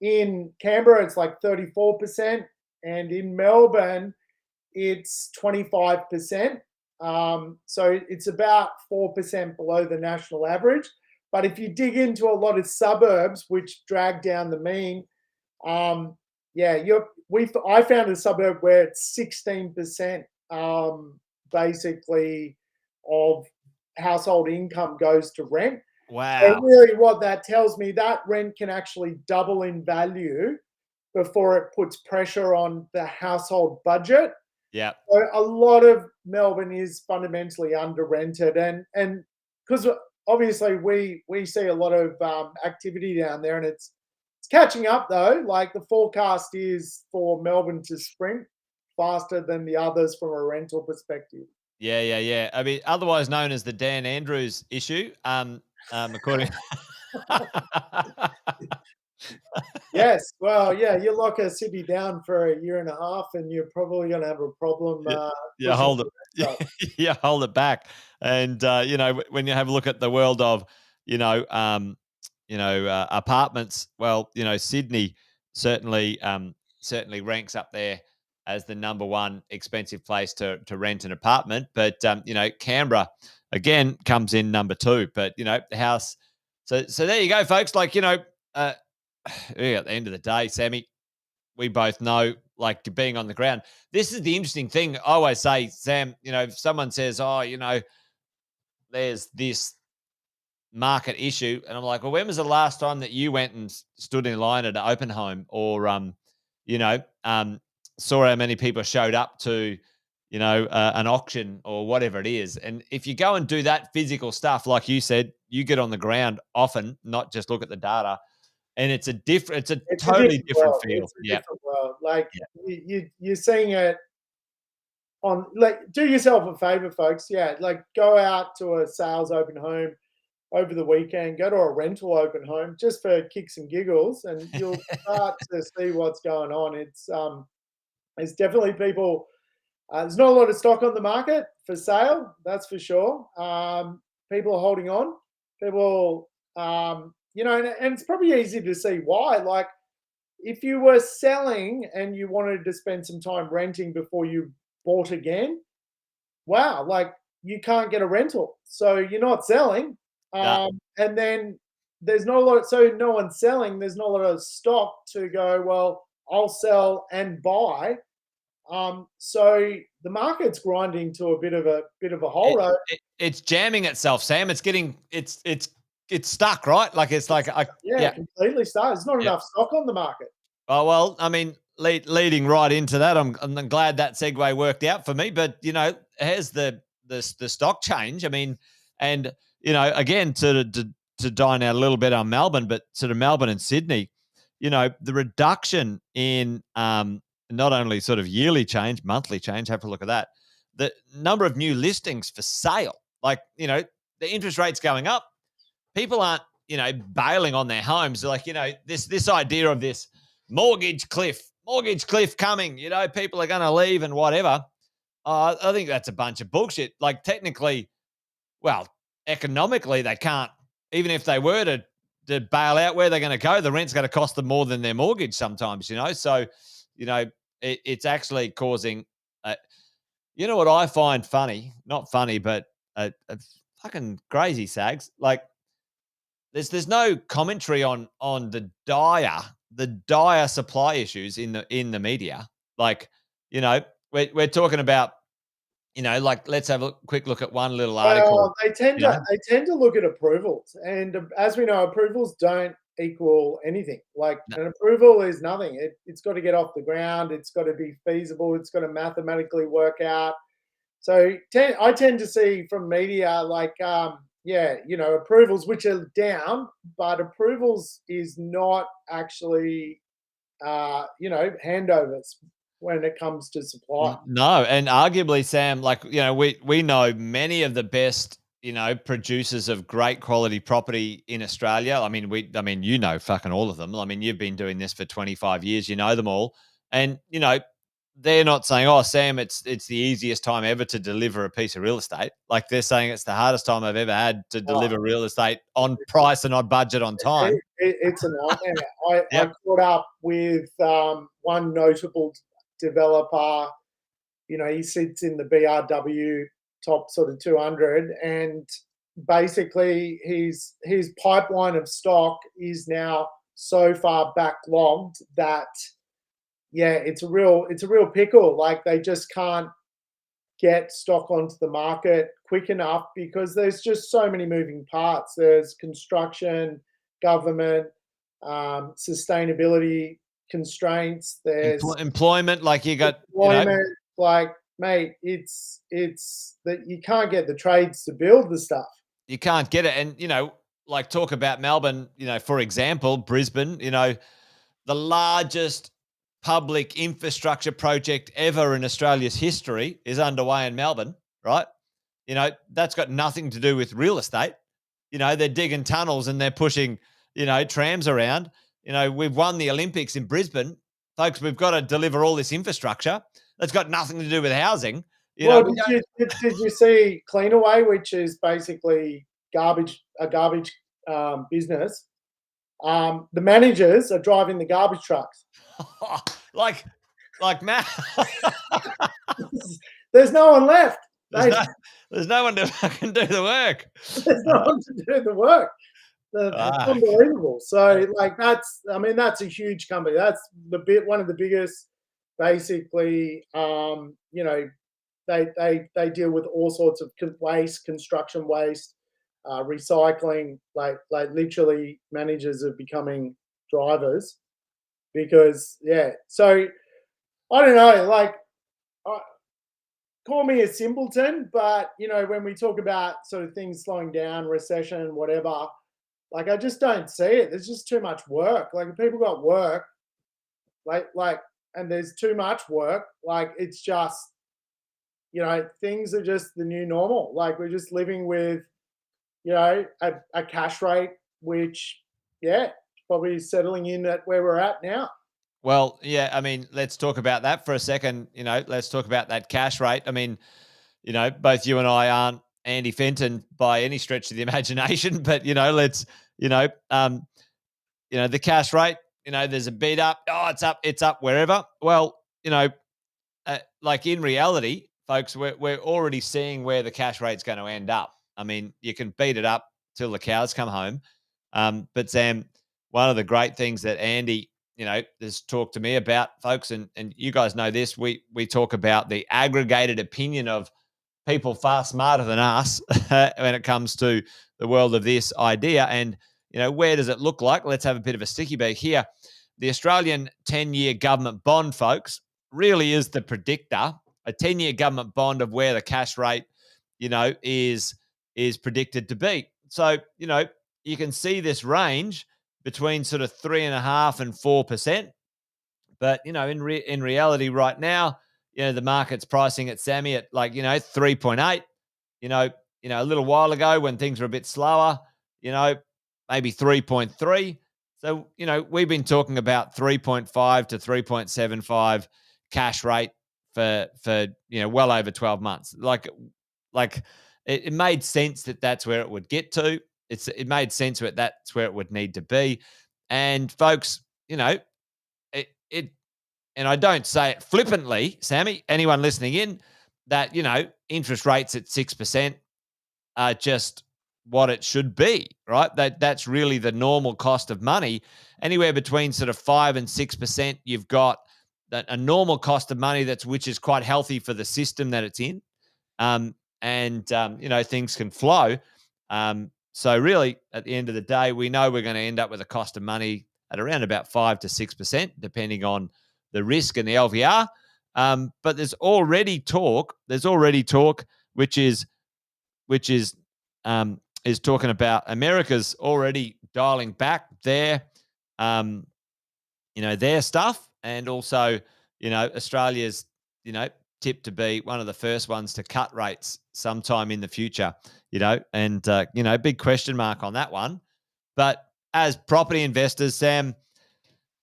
In Canberra, it's like 34%, and in Melbourne, it's 25%. So it's about 4% below the national average. But if you dig into a lot of suburbs, which drag down the mean, I found a suburb where it's 16% basically of household income goes to rent. Wow. So really what that tells me, that rent can actually double in value before it puts pressure on the household budget. Yeah. So a lot of Melbourne is fundamentally under-rented, and because obviously we see a lot of activity down there, and it's catching up though. The forecast is for Melbourne to sprint faster than the others from a rental perspective. Yeah. I mean, otherwise known as the Dan Andrews issue. According. Yes, well, yeah, you lock a city down for a year and a half, and you're probably going to have a problem. Hold it. Yeah, hold it back. And when you have a look at the world of apartments, well, Sydney certainly ranks up there as the number one expensive place to rent an apartment. But Canberra again comes in number two. But the house. So there you go, folks. At the end of the day, Sammy, we both know, being on the ground. This is the interesting thing. I always say, Sam, if someone says, oh, there's this market issue. And I'm like, well, when was the last time that you went and stood in line at an open home or, saw how many people showed up to, an auction or whatever it is. And if you go and do that physical stuff, like you said, you get on the ground often, not just look at the data. And it's a It's a totally different world. feel. It's a Yeah. different world. Like Yeah. you're seeing it on, like, do yourself a favor, folks. Yeah, like go out to a sales open home over the weekend, go to a rental open home just for kicks and giggles, and you'll start to see what's going on. It's definitely people. There's not a lot of stock on the market for sale, that's for sure. People are holding on. People, and it's probably easy to see why. Like, if you were selling and you wanted to spend some time renting before you bought again, wow, like you can't get a rental. So you're not selling. Yeah. And then there's not a lot, so no one's selling. There's not a lot of stock to go, well, I'll sell and buy. So the market's grinding to a bit of a hole. It's jamming itself, Sam. It's stuck, right? Like it's like Yeah, yeah. completely started. There's not Yeah. enough stock on the market. Oh well, I mean, leading right into that, I'm glad that segue worked out for me. But here's the stock change. I mean, and again to dine out a little bit on Melbourne, but sort of Melbourne and Sydney, the reduction in not only sort of yearly change, monthly change. Have a look at that. The number of new listings for sale, like the interest rates going up, people aren't bailing on their homes. Like this idea of this mortgage cliff coming. People are going to leave and whatever. I think that's a bunch of bullshit. Like technically, well, economically, they can't. Even if they were to bail out, where they're going to go, the rent's going to cost them more than their mortgage sometimes. So, it's actually causing. What I find funny, not funny, but fucking crazy, Sags. Like there's no commentary on the dire supply issues in the media. Like, we're talking about, like let's have a quick look at one little article. Well, they tend to look at approvals, and as we know, approvals don't equal anything. Like an approval is nothing. It's got to get off the ground. It's got to be feasible. It's got to mathematically work out. So I tend to see from media like, approvals which are down, but approvals is not actually, handovers when it comes to supply. No, and arguably, Sam, like we know many of the best producers of great quality property in Australia. I mean, fucking all of them. I mean, you've been doing this for 25 years. You know them all, and they're not saying, "Oh, Sam, it's the easiest time ever to deliver a piece of real estate." Like they're saying it's the hardest time I've ever had to deliver real estate on price and on budget on time. It's a nightmare. I Yep. caught up with one notable developer. He sits in the BRW top sort of 200, and basically his pipeline of stock is now so far backlogged that it's a real pickle. Like they just can't get stock onto the market quick enough because there's just so many moving parts. There's construction, government, sustainability constraints. There's Employment, like you got employment. Like, mate, it's that you can't get the trades to build the stuff. You can't get it. And, like talk about Melbourne, for example, Brisbane, the largest public infrastructure project ever in Australia's history is underway in Melbourne, right? That's got nothing to do with real estate. They're digging tunnels and they're pushing, trams around. We've won the Olympics in Brisbane. Folks, we've got to deliver all this infrastructure. That's got nothing to do with housing. Did you see Cleanaway, which is basically a garbage business? The managers are driving the garbage trucks. like Matt. There's no one left. There's no one to fucking do the work. There's no one to do the work. It's unbelievable. So, like, that's a huge company. That's one of the biggest. Basically, they deal with all sorts of waste, construction waste, recycling, like literally managers are becoming drivers because, yeah. So I don't know, like, call me a simpleton, but when we talk about sort of things slowing down, recession, whatever, like I just don't see it. There's just too much work. Like if people got work, like, and there's too much work, like it's just, things are just the new normal. Like we're just living with, a cash rate, which, yeah, probably settling in at where we're at now. Well, yeah, I mean, let's talk about that for a second. Let's talk about that cash rate. I mean, both you and I aren't Andy Fenton by any stretch of the imagination, but let's, the cash rate. There's a beat up. Oh, it's up wherever. Well, like in reality, folks, we're already seeing where the cash rate's going to end up. I mean, you can beat it up till the cows come home. But Sam, one of the great things that Andy, has talked to me about, folks, and you guys know this, we talk about the aggregated opinion of people far smarter than us when it comes to the world of this idea. And, where does it look like? Let's have a bit of a sticky beak here. The Australian 10-year government bond, folks, really is the predictor. A 10-year government bond of where the cash rate, is predicted to be. So, you can see this range between sort of 3.5% and 4%. But, in reality right now, the market's pricing at Sammy at 3.8. A little while ago when things were a bit slower, maybe 3.3. So, we've been talking about 3.5 to 3.75 cash rate for well over 12 months. Like it made sense that that's where it would get to. It made sense that that's where it would need to be. And folks, it and I don't say it flippantly, Sammy, anyone listening in, that, interest rates at 6% are just what it should be, right? That's really the normal cost of money. Anywhere between sort of 5 and 6%, you've got a normal cost of money which is quite healthy for the system that it's in. Things can flow. So really, at the end of the day, we know we're going to end up with a cost of money at around about 5 to 6%, depending on the risk and the LVR. But there's already talk, which is talking about America's already dialing back their stuff, and also, Australia's, tipped to be one of the first ones to cut rates sometime in the future, and big question mark on that one. But as property investors, Sam,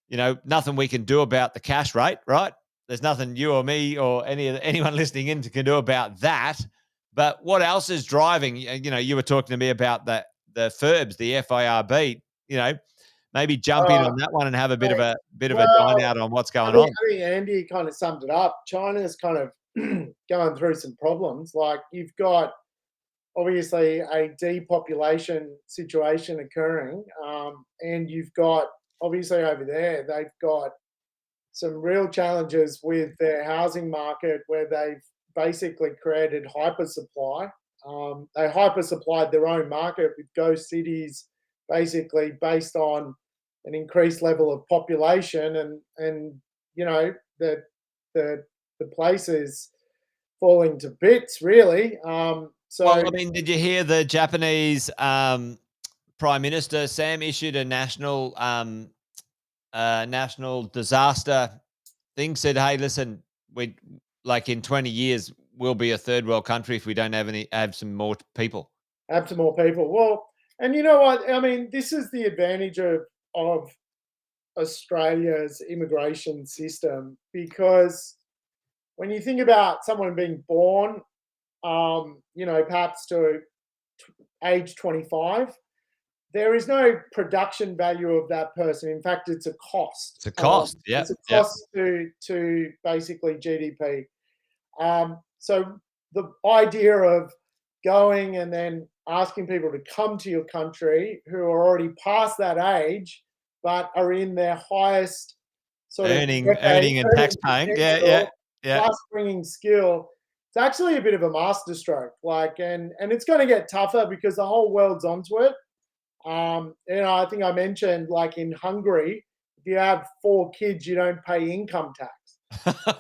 nothing we can do about the cash rate, right? There's nothing you or me or anyone listening in can do about that. But what else is driving? You were talking to me about the FIRBs, the FIRB. Maybe jump in on that one and have a bit of a dine out on what's going on. I think Andy kind of summed it up. China's kind of going through some problems. Like you've got obviously a depopulation situation occurring, and you've got obviously over there they've got some real challenges with their housing market where they've basically created hyper-supply. They hyper-supplied their own market with ghost cities, basically based on an increased level of population, and the place is falling to bits, really. So, well, I mean, did you hear the Japanese Prime Minister, Sam, issued a national disaster thing, said, hey, listen, we in 20 years, we'll be a third world country if we don't have some more people. Have some more people. Well, and you know what? I mean, this is the advantage of Australia's immigration system, because when you think about someone being born, perhaps to age 25, there is no production value of that person. In fact, it's a cost. It's a cost, yeah. It's a cost to basically GDP. So the idea of going and then asking people to come to your country who are already past that age, but are in their highest sort earning of and tax paying, plus bringing skill, it's actually a bit of a masterstroke. Like, and it's going to get tougher because the whole world's onto it. I think I mentioned, like in Hungary, if you have 4 kids, you don't pay income tax.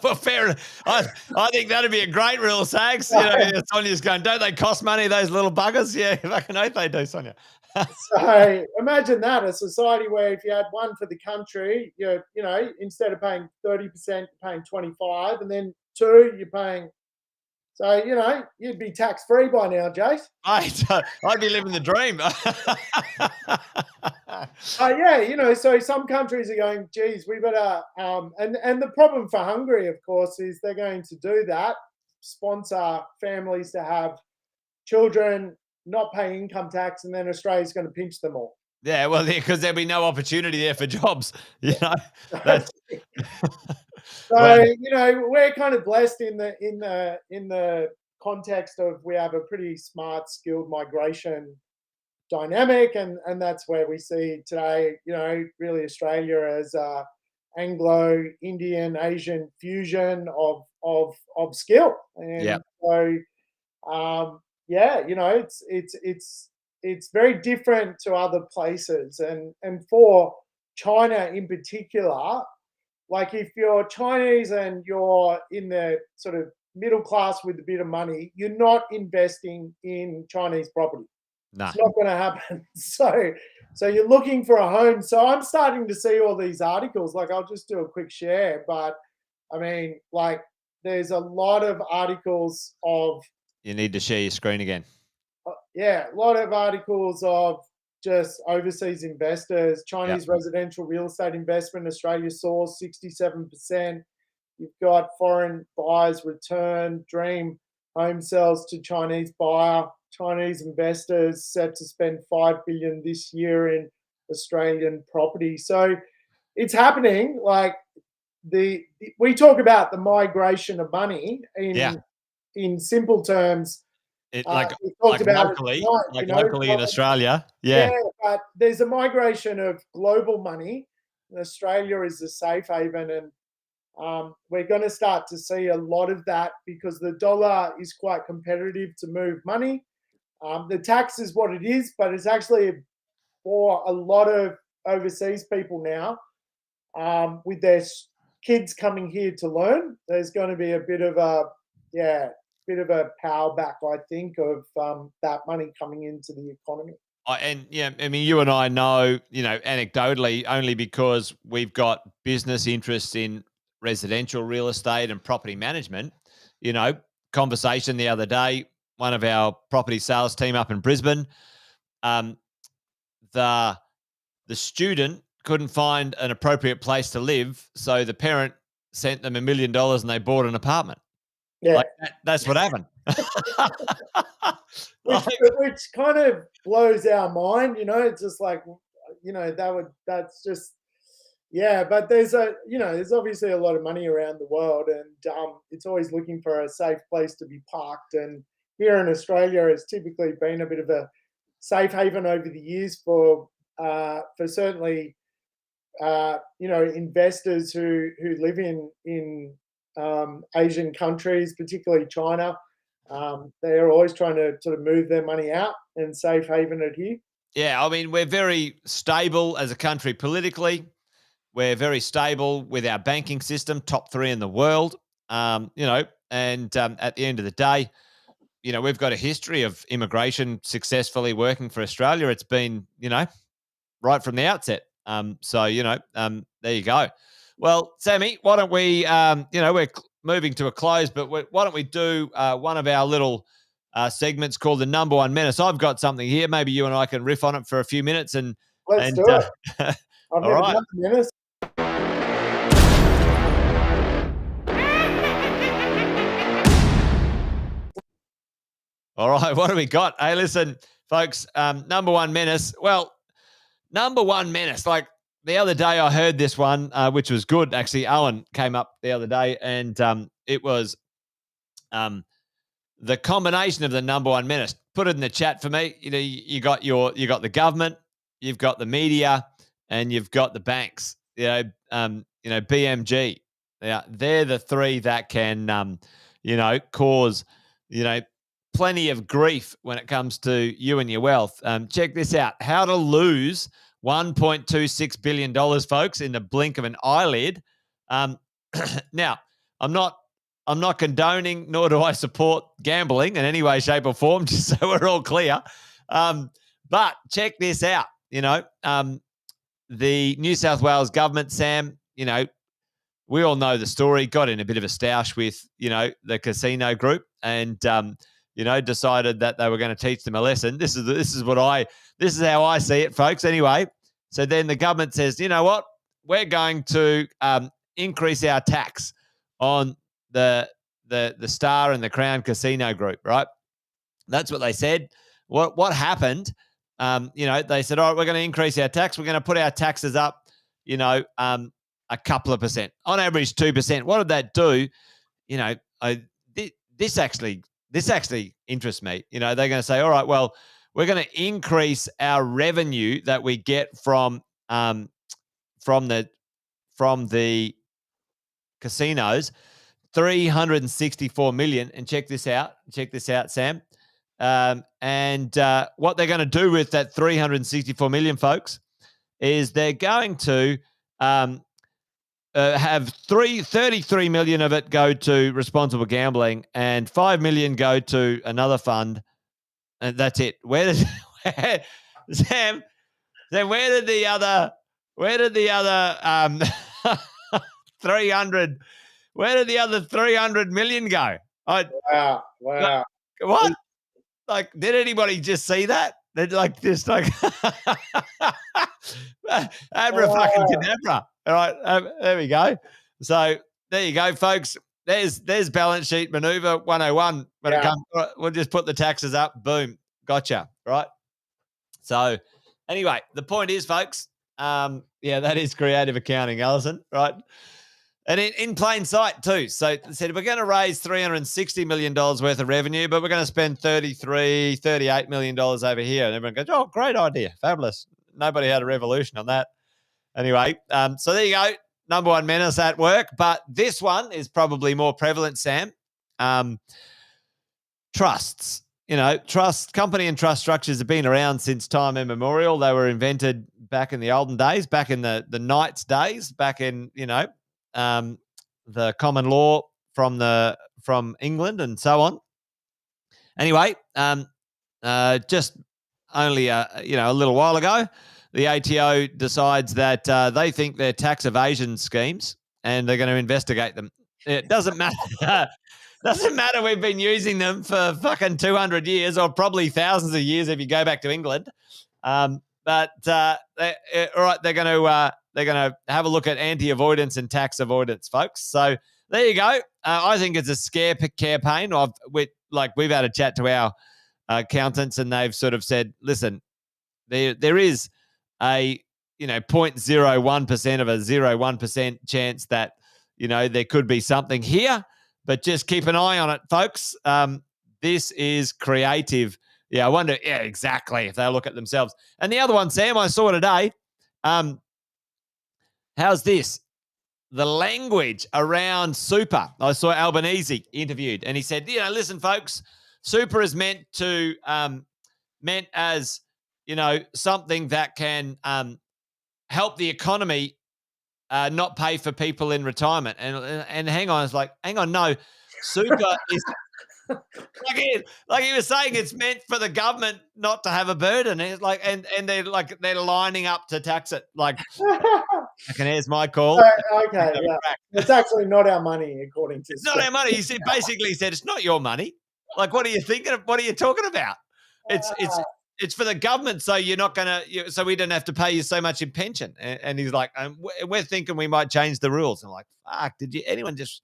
Well, fair enough. I think that'd be a great rule, Sags. Sonia's going, don't they cost money, those little buggers? Yeah, fucking oath they do, Sonia. So imagine that, a society where if you had one for the country, instead of paying 30%, you're paying 25, and then 2, you're paying. So, you'd be tax-free by now, Jace. I'd be living the dream. So some countries are going, geez, we better, and the problem for Hungary, of course, is they're going to do that, sponsor families to have children, not pay income tax, and then Australia's going to pinch them all. Yeah, well, because there'll be no opportunity there for jobs. That's So we're kind of blessed in the context of we have a pretty smart, skilled migration dynamic, and that's where we see today, really Australia as a Anglo-Indian Asian fusion of skill, and so it's very different to other places, and for China in particular. Like if you're Chinese and you're in the sort of middle class with a bit of money, you're not investing in Chinese property. Nah. It's not going to happen. So you're looking for a home. So I'm starting to see all these articles. Like I'll just do a quick share, but I mean, like there's a lot of articles of. You need to share your screen again. A lot of articles of just overseas investors, Chinese residential real estate investment, Australia soars 67%. You've got foreign buyers return, dream home sales to Chinese buyer, Chinese investors set to spend $5 billion this year in Australian property. So it's happening. Like we talk about the migration of money in simple terms. Locally in Australia. Yeah, but there's a migration of global money. Australia is a safe haven, and we're going to start to see a lot of that because the dollar is quite competitive to move money. The tax is what it is, but it's actually for a lot of overseas people now, with their kids coming here to learn. There's going to be a bit of a power back, I think, of that money coming into the economy. You and I know, anecdotally, only because we've got business interests in residential real estate and property management. Conversation the other day, one of our property sales team up in Brisbane, the student couldn't find an appropriate place to live, so the parent sent them $1 million and they bought an apartment. Yeah, that's what happened. which kind of blows our mind, It's just like, that's just, But there's obviously a lot of money around the world, and it's always looking for a safe place to be parked. And here in Australia, it's typically been a bit of a safe haven over the years for certainly, investors who live in Asian countries, particularly China. They're always trying to sort of move their money out and safe haven it here. Yeah, I mean, we're very stable as a country politically. We're very stable with our banking system, top 3 in the world. And at the end of the day, we've got a history of immigration successfully working for Australia. It's been, right from the outset. There you go. Well, Sammy, why don't we, we're moving to a close, but why don't we do one of our little segments called the Number One Menace? I've got something here. Maybe you and I can riff on it for a few minutes. Let's do it. I've never done the menace. All right, what do we got? Hey, listen, folks, number one menace. Well, number one menace, like the other day I heard this one, which was good. Actually, Owen came up the other day, and it was the combination of the number one menace. Put it in the chat for me. You got the government, you've got the media, and you've got the banks. BMG. They're the 3 that can cause, plenty of grief when it comes to you and your wealth. Check this out. How to lose $1.26 billion, folks, in the blink of an eyelid. Now, I'm not condoning, nor do I support gambling in any way, shape, or form, just so we're all clear. But check this out. The New South Wales government, Sam, we all know the story, got in a bit of a stoush with, the casino group and, decided that they were going to teach them a lesson. This is how I see it, folks. Anyway, so then the government says, you know what? We're going to increase our tax on the Star and the Crown Casino Group, right? That's what they said. What happened? They said, all right, we're going to increase our tax. We're going to put our taxes up, a couple of percent, on average 2%. What did that do? This actually interests me. They're going to say, all right, well, we're going to increase our revenue that we get from the casinos, 364 million. And check this out, Sam. And what they're going to do with that 364 million, folks, is they're going to have 33 million of it go to responsible gambling and 5 million go to another fund. And that's it. Sam, where did the other 300 million go? Wow. What? Like, did anybody just see that? They're like, just like, abracadabra. All right, there we go. So there you go, folks. There's balance sheet maneuver 101. When it comes, we'll just put the taxes up. Boom, gotcha. Right. So anyway, the point is, folks. That is creative accounting, Alison. Right. And in plain sight too. So they said, we're going to raise $360 million worth of revenue, but we're going to spend $38 million over here. And everyone goes, oh, great idea. Fabulous. Nobody had a revolution on that. Anyway, so there you go. Number one menace at work. But this one is probably more prevalent, Sam. Trusts. Company and trust structures have been around since time immemorial. They were invented back in the olden days, back in the knights' days, back in, the common law from England and so on. Anyway, just only a little while ago, the ATO decides that they think they're tax evasion schemes and they're going to investigate them. It doesn't matter. Doesn't matter. We've been using them for fucking 200 years, or probably thousands of years if you go back to England. All right, they're going to have a look at anti-avoidance and tax avoidance, folks. So there you go. I think it's a scare campaign. We've had a chat to our accountants, and they've sort of said, listen, there is a 0.01% of a 0.1% chance that there could be something here, but just keep an eye on it, folks. This is creative. Yeah, I wonder. Yeah, exactly. If they look at themselves. And the other one, Sam, I saw today. How's this? The language around super. I saw Albanese interviewed, and he said, listen, folks, super is meant as something that can help the economy not pay for people in retirement. And hang on, it's like, hang on, no, super is like he was saying, it's meant for the government not to have a burden. It's like, and they're lining up to tax it. Like, here's my call. Okay, yeah, it's actually not our money, according to. It's not our money. He basically said it's not your money. Like, what are you thinking of? What are you talking about? It's for the government, so you're not gonna. So we don't have to pay you so much in pension. And he's like, we're thinking we might change the rules. And I'm like, fuck, did anyone just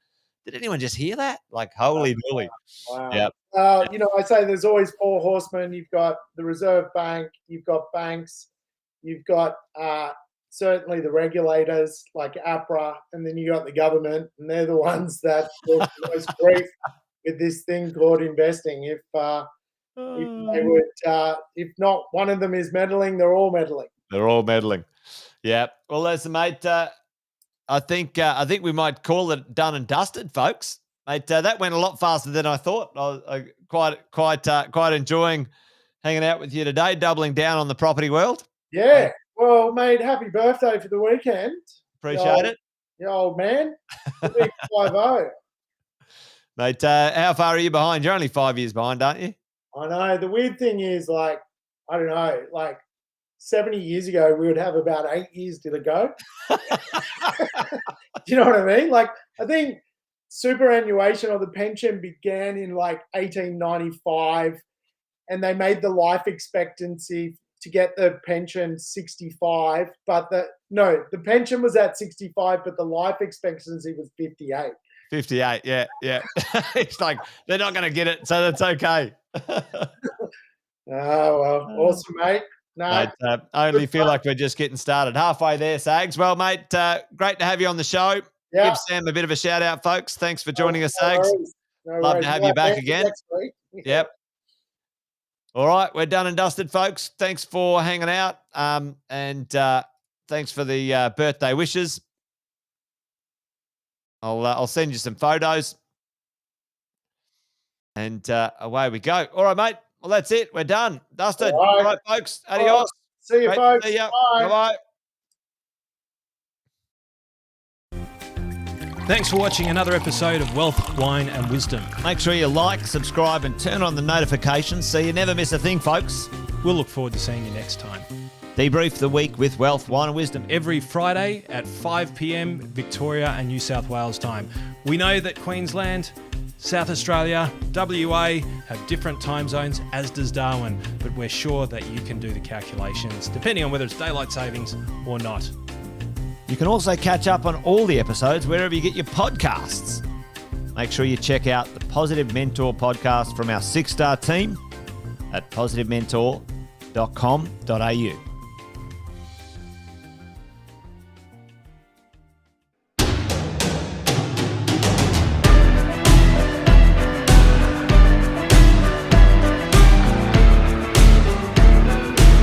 hear that? Like, holy moly! Wow. Yeah. I say there's always four horsemen. You've got the Reserve Bank, you've got banks, you've got certainly the regulators like APRA, and then you got the government, and they're the ones that cause the most grief with this thing called investing. If they would, if not one of them is meddling, they're all meddling. They're all meddling. Yeah. Well, listen, mate. I think we might call it done and dusted, folks. Mate, that went a lot faster than I thought. I quite enjoying hanging out with you today, doubling down on the property world. Yeah. Well, mate, happy birthday for the weekend. Appreciate it. You old man. The big 5-0. Mate, how far are you behind? You're only 5 years behind, aren't you? I know. The weird thing is, like, I don't know, like 70 years ago, we would have about 8 years to go. Do you know what I mean? Like, I think superannuation or the pension began in like 1895, and they made the life expectancy to get the pension 65, but the pension was at 65, but the life expectancy was 58. 58, yeah. It's like they're not going to get it, so that's okay. Oh, well, awesome, mate. No, Mate, I only feel like we're just getting started. Halfway there, Sags. Well, mate, great to have you on the show. yeah. Give Sam a bit of a shout out, folks. Thanks for joining us, No Sags. worries. No Love worries. to have you back We'll again. next week. Yep. All right, we're done and dusted, folks. Thanks for hanging out, and thanks for the birthday wishes. I'll send you some photos, and away we go. All right, mate. Well, that's it. We're done. Dusted. All right, folks. Adios. Right. See you, Great to folks. see ya. Bye. Bye-bye. Thanks for watching another episode of Wealth, Wine and Wisdom. Make sure you like, subscribe, and turn on the notifications so you never miss a thing, folks. We'll look forward to seeing you next time. Debrief the week with Wealth, Wine and Wisdom. Every Friday at 5 p.m. Victoria and New South Wales time. We know that Queensland, South Australia, WA have different time zones, as does Darwin, but we're sure that you can do the calculations, depending on whether it's daylight savings or not. You can also catch up on all the episodes wherever you get your podcasts. Make sure you check out the Positive Mentor podcast from our 6-star team at positivementor.com.au.